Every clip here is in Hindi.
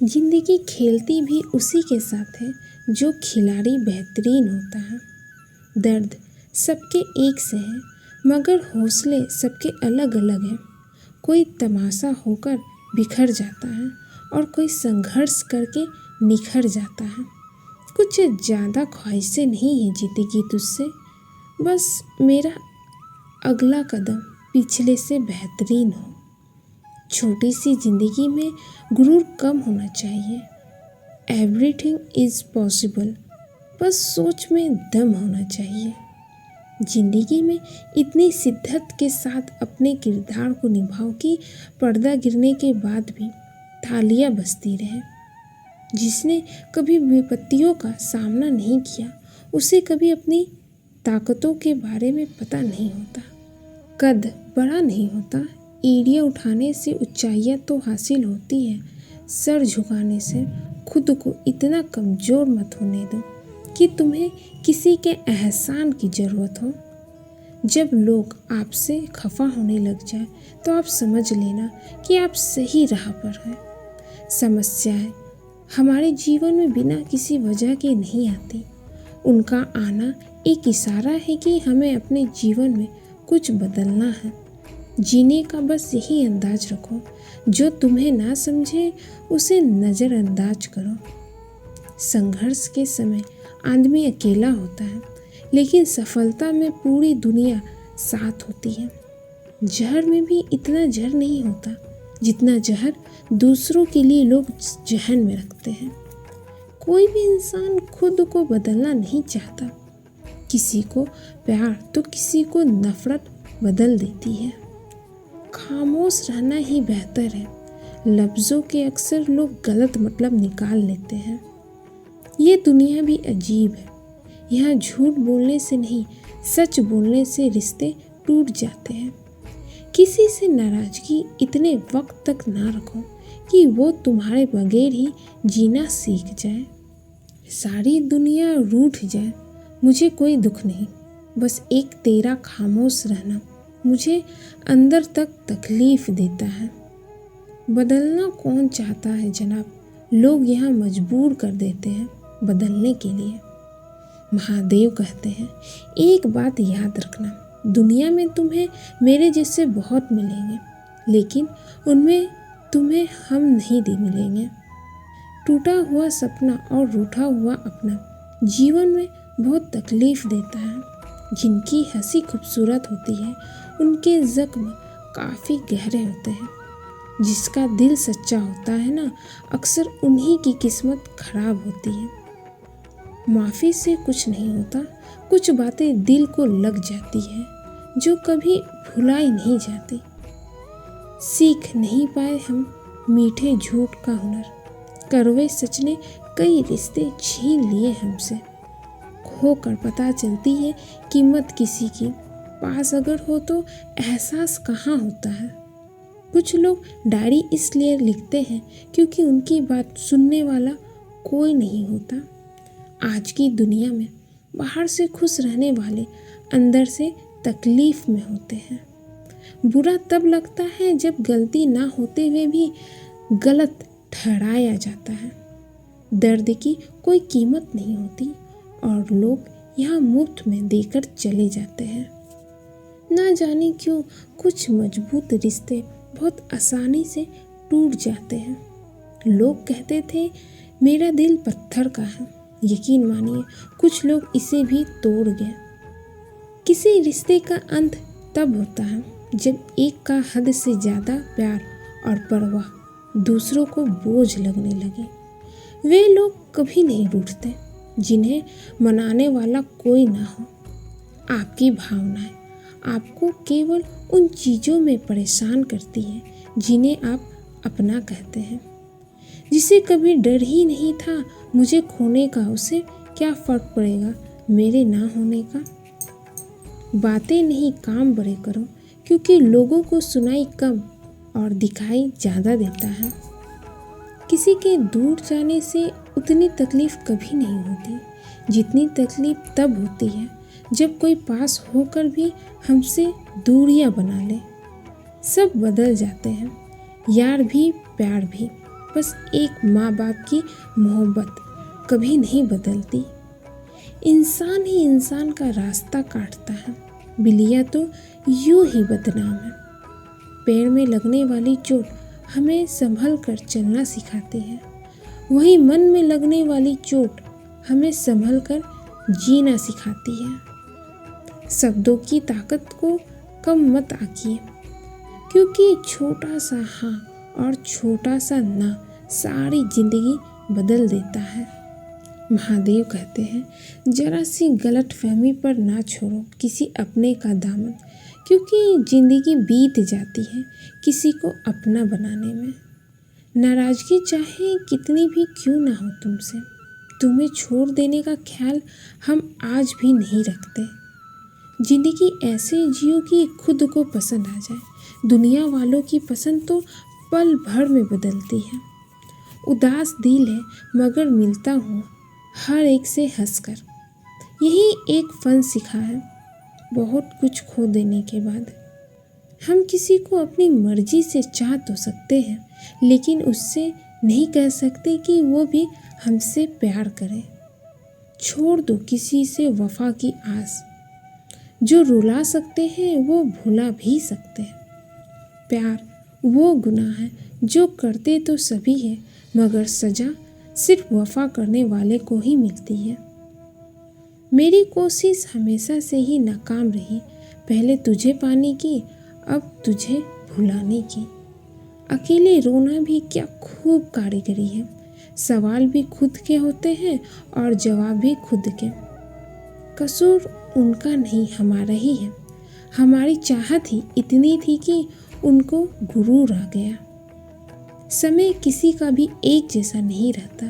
जिंदगी खेलती भी उसी के साथ है जो खिलाड़ी बेहतरीन होता है। दर्द सबके एक से है मगर हौसले सबके अलग अलग हैं। कोई तमाशा होकर बिखर जाता है और कोई संघर्ष करके निखर जाता है। कुछ ज़्यादा ख्वाहिशें नहीं है जिंदगी तुझसे, बस मेरा अगला कदम पिछले से बेहतरीन हो। छोटी सी जिंदगी में गुरूर कम होना चाहिए। एवरीथिंग इज़ पॉसिबल, बस सोच में दम होना चाहिए। जिंदगी में इतनी शिद्दत के साथ अपने किरदार को निभाओ कि पर्दा गिरने के बाद भी तालियां बजती रहे। जिसने कभी विपत्तियों का सामना नहीं किया उसे कभी अपनी ताकतों के बारे में पता नहीं होता। कद बड़ा नहीं होता, एड़ियाँ उठाने से ऊंचाइयाँ तो हासिल होती है। सर झुकाने से खुद को इतना कमज़ोर मत होने दो कि तुम्हें किसी के एहसान की ज़रूरत हो। जब लोग आपसे खफा होने लग जाए तो आप समझ लेना कि आप सही राह पर हैं। समस्याएं हमारे जीवन में बिना किसी वजह के नहीं आती। उनका आना एक इशारा है कि हमें अपने जीवन में कुछ बदलना है। जीने का बस यही अंदाज रखो, जो तुम्हें ना समझे उसे नज़रअंदाज करो। संघर्ष के समय आदमी अकेला होता है, लेकिन सफलता में पूरी दुनिया साथ होती है। जहर में भी इतना जहर नहीं होता जितना जहर दूसरों के लिए लोग जहन में रखते हैं। कोई भी इंसान खुद को बदलना नहीं चाहता। किसी को प्यार तो किसी को नफरत बदल देती है। खामोश रहना ही बेहतर है। लफ्ज़ों के अक्सर लोग गलत मतलब निकाल लेते हैं। ये दुनिया भी अजीब है। यहाँ झूठ बोलने से नहीं, सच बोलने से रिश्ते टूट जाते हैं। किसी से नाराज़गी इतने वक्त तक ना रखो कि वो तुम्हारे बगैर ही जीना सीख जाए। सारी दुनिया रूठ जाए, मुझे कोई दुख नहीं, बस एक तेरा खामोश रहना मुझे अंदर तक तकलीफ़ देता है। बदलना कौन चाहता है जनाब, लोग यहाँ मजबूर कर देते हैं बदलने के लिए। महादेव कहते हैं, एक बात याद रखना, दुनिया में तुम्हें मेरे जैसे बहुत मिलेंगे, लेकिन उनमें तुम्हें हम नहीं दे मिलेंगे। टूटा हुआ सपना और रूठा हुआ अपना जीवन में बहुत तकलीफ़ देता है। जिनकी हंसी खूबसूरत होती है उनके ज़ख्म काफ़ी गहरे होते हैं। जिसका दिल सच्चा होता है ना, अक्सर उन्हीं की किस्मत खराब होती है। माफ़ी से कुछ नहीं होता, कुछ बातें दिल को लग जाती है जो कभी भुलाई नहीं जाती। सीख नहीं पाए हम मीठे झूठ का हुनर, कड़वे सच ने कई रिश्ते छीन लिए हमसे। खोकर पता चलती है कीमत किसी की, पास अगर हो तो एहसास कहाँ होता है। कुछ लोग डायरी इसलिए लिखते हैं क्योंकि उनकी बात सुनने वाला कोई नहीं होता। आज की दुनिया में बाहर से खुश रहने वाले अंदर से तकलीफ़ में होते हैं। बुरा तब लगता है जब गलती ना होते हुए भी गलत ठहराया जाता है। दर्द की कोई कीमत नहीं होती और लोग यहाँ मुफ्त में देकर चले जाते हैं। ना जाने क्यों कुछ मजबूत रिश्ते बहुत आसानी से टूट जाते हैं। लोग कहते थे मेरा दिल पत्थर का है, यकीन मानिए कुछ लोग इसे भी तोड़ गए। किसी रिश्ते का अंत तब होता है जब एक का हद से ज़्यादा प्यार और परवाह दूसरों को बोझ लगने लगे। वे लोग कभी नहीं रूठते जिन्हें मनाने वाला कोई ना हो। आपकी भावनाएं आपको केवल उन चीज़ों में परेशान करती हैं जिन्हें आप अपना कहते हैं। जिसे कभी डर ही नहीं था मुझे खोने का, उसे क्या फ़र्क पड़ेगा मेरे ना होने का। बातें नहीं काम बड़े करो, क्योंकि लोगों को सुनाई कम और दिखाई ज़्यादा देता है। किसी के दूर जाने से उतनी तकलीफ़ कभी नहीं होती जितनी तकलीफ़ तब होती है जब कोई पास होकर भी हमसे दूरियां बना ले। सब बदल जाते हैं, यार भी प्यार भी, बस एक माँ बाप की मोहब्बत कभी नहीं बदलती। इंसान ही इंसान का रास्ता काटता है, बिल्लियाँ तो यूं ही बदनाम है। पैर में लगने वाली चोट हमें संभल कर चलना सिखाती है, वहीं मन में लगने वाली चोट हमें संभल कर जीना सिखाती है। शब्दों की ताकत को कम मत आंकिए, क्योंकि छोटा सा हाँ और छोटा सा ना सारी जिंदगी बदल देता है। महादेव कहते हैं, जरा सी गलतफहमी पर ना छोड़ो किसी अपने का दामन, क्योंकि जिंदगी बीत जाती है किसी को अपना बनाने में। नाराजगी चाहे कितनी भी क्यों ना हो तुमसे, तुम्हें छोड़ देने का ख्याल हम आज भी नहीं रखते। जिंदगी ऐसे जियो कि खुद को पसंद आ जाए। दुनिया वालों की पसंद तो पल भर में बदलती है। उदास दिल है मगर मिलता हूँ हर एक से हंसकर। यही एक फन सीखा है बहुत कुछ खो देने के बाद। हम किसी को अपनी मर्जी से चाह तो सकते हैं, लेकिन उससे नहीं कह सकते कि वो भी हमसे प्यार करे। छोड़ दो किसी से वफा की आस, जो रुला सकते हैं वो भुला भी सकते हैं। प्यार वो गुनाह है जो करते तो सभी है, मगर सजा सिर्फ वफा करने वाले को ही मिलती है। मेरी कोशिश हमेशा से ही नाकाम रही, पहले तुझे पाने की, अब तुझे भुलाने की। अकेले रोना भी क्या खूब कारीगरी है। सवाल भी खुद के होते हैं और जवाब भी खुद के। कसूर उनका नहीं हमारा ही है। हमारी चाहत ही इतनी थी कि उनको गुरूर आ गया। समय किसी का भी एक जैसा नहीं रहता,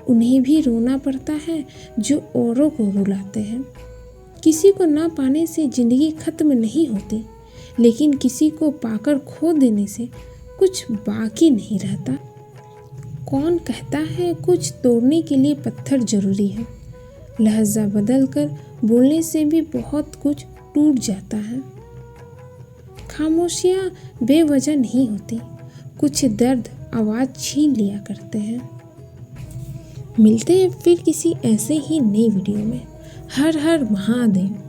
उन्हें भी रोना पड़ता है जो औरों को रुलाते हैं। किसी को ना पाने से जिंदगी खत्म नहीं होती, लेकिन किसी को पाकर खो देने से कुछ बाकी नहीं रहता। कौन कहता है कुछ तोड़ने के लिए पत्थर जरूरी है। लहजा बदल कर बोलने से भी बहुत कुछ टूट जाता है। खामोशियाँ बेवजह नहीं होती, कुछ दर्द आवाज़ छीन लिया करते हैं। मिलते हैं फिर किसी ऐसे ही नई वीडियो में। हर हर महादेव।